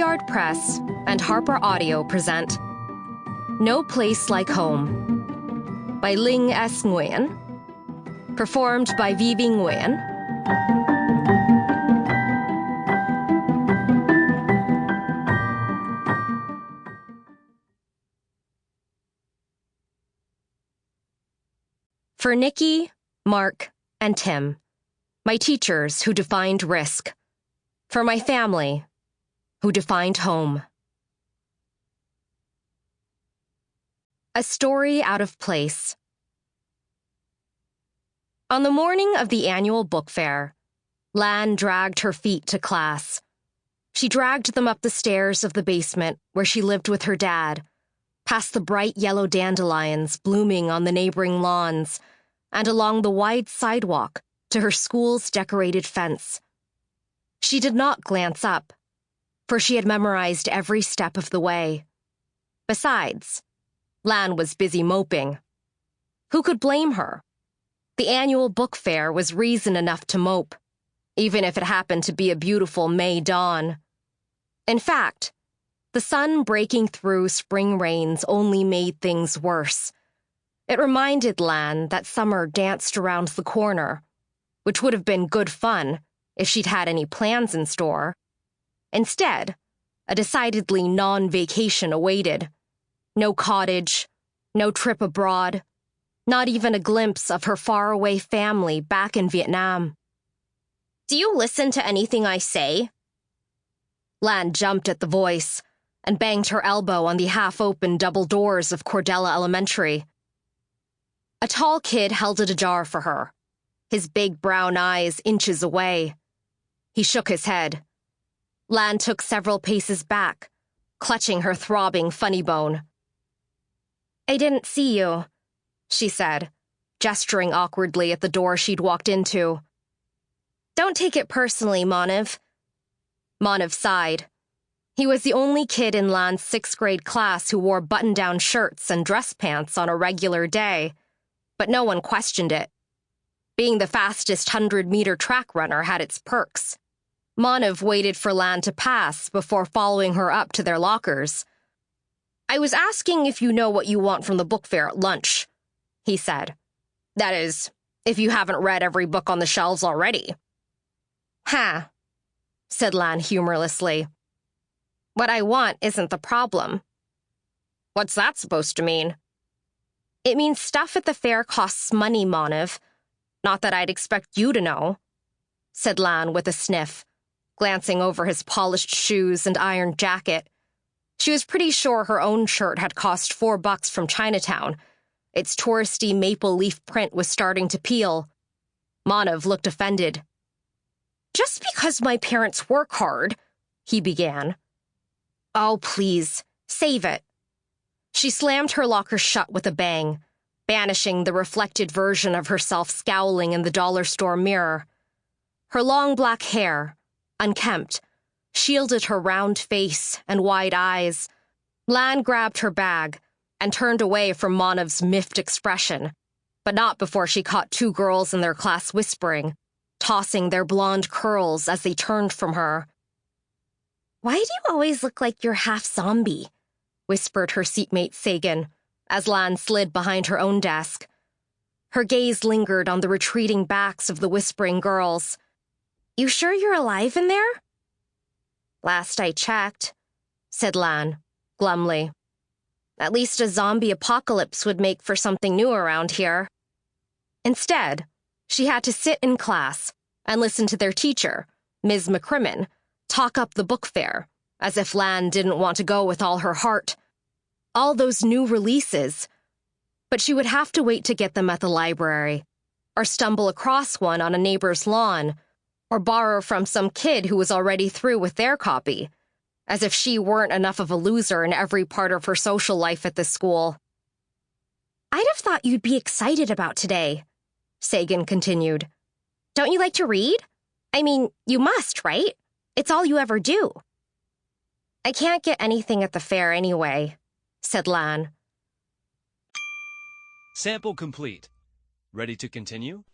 Backyard Press and HarlequinAudio present No Place Like Home by Linh S. Nguyen, performed by Vyvy Nguyen. For Nikki, Mark, and Tim, my teachers who defined risk. For my family, who defined home. A story out of place. On the morning of the annual book fair, Lan dragged her feet to class. She dragged them up the stairs of the basement where she lived with her dad, past the bright yellow dandelions blooming on the neighboring lawns, and along the wide sidewalk to her school's decorated fence. She did not glance up, for she had memorized every step of the way. Besides, Lan was busy moping. Who could blame her? The annual book fair was reason enough to mope, even if it happened to be a beautiful May dawn. In fact, the sun breaking through spring rains only made things worse. It reminded Lan that summer danced around the corner, which would have been good fun if she'd had any plans in store. Instead, a decidedly non-vacation awaited. No cottage, no trip abroad, not even a glimpse of her faraway family back in Vietnam. "Do you listen to anything I say?" Lan jumped at the voice and banged her elbow on the half-open double doors of Cordella Elementary. A tall kid held it ajar for her, his big brown eyes inches away. He shook his head. Lan took several paces back, clutching her throbbing funny bone. "I didn't see you," she said, gesturing awkwardly at the door she'd walked into. "Don't take it personally, Manav." Manav sighed. He was the only kid in Lan's sixth-grade class who wore button-down shirts and dress pants on a regular day, but no one questioned it. Being the fastest 100-meter track runner had its perks. Manav waited for Lan to pass before following her up to their lockers. "I was asking if you know what you want from the book fair at lunch," he said. "That is, if you haven't read every book on the shelves already." "Huh," said Lan humorlessly. "What I want isn't the problem." "What's that supposed to mean?" "It means stuff at the fair costs money, Manav. Not that I'd expect you to know," said Lan with a sniff, glancing over his polished shoes and ironed jacket. She was pretty sure her own shirt had cost $4 from Chinatown. Its touristy maple leaf print was starting to peel. Manav looked offended. "Just because my parents work hard," he began. "Oh, please, save it." She slammed her locker shut with a bang, banishing the reflected version of herself scowling in the dollar store mirror. Her long black hair, unkempt, shielded her round face and wide eyes. Lan grabbed her bag and turned away from Manav's miffed expression, but not before she caught two girls in their class whispering, tossing their blonde curls as they turned from her. "Why do you always look like you're half zombie?" whispered her seatmate Sagan, as Lan slid behind her own desk. Her gaze lingered on the retreating backs of the whispering girls. "You sure you're alive in there?" "Last I checked," said Lan, glumly. "At least a zombie apocalypse would make for something new around here." Instead, she had to sit in class and listen to their teacher, Ms. McCrimmon, talk up the book fair, as if Lan didn't want to go with all her heart. All those new releases. But she would have to wait to get them at the library, or stumble across one on a neighbor's lawn, or borrow from some kid who was already through with their copy, as if she weren't enough of a loser in every part of her social life at the school. "I'd have thought you'd be excited about today," Sagan continued. "Don't you like to read? I mean, you must, right? It's all you ever do." "I can't get anything at the fair anyway," said Lan. Sample complete. Ready to continue?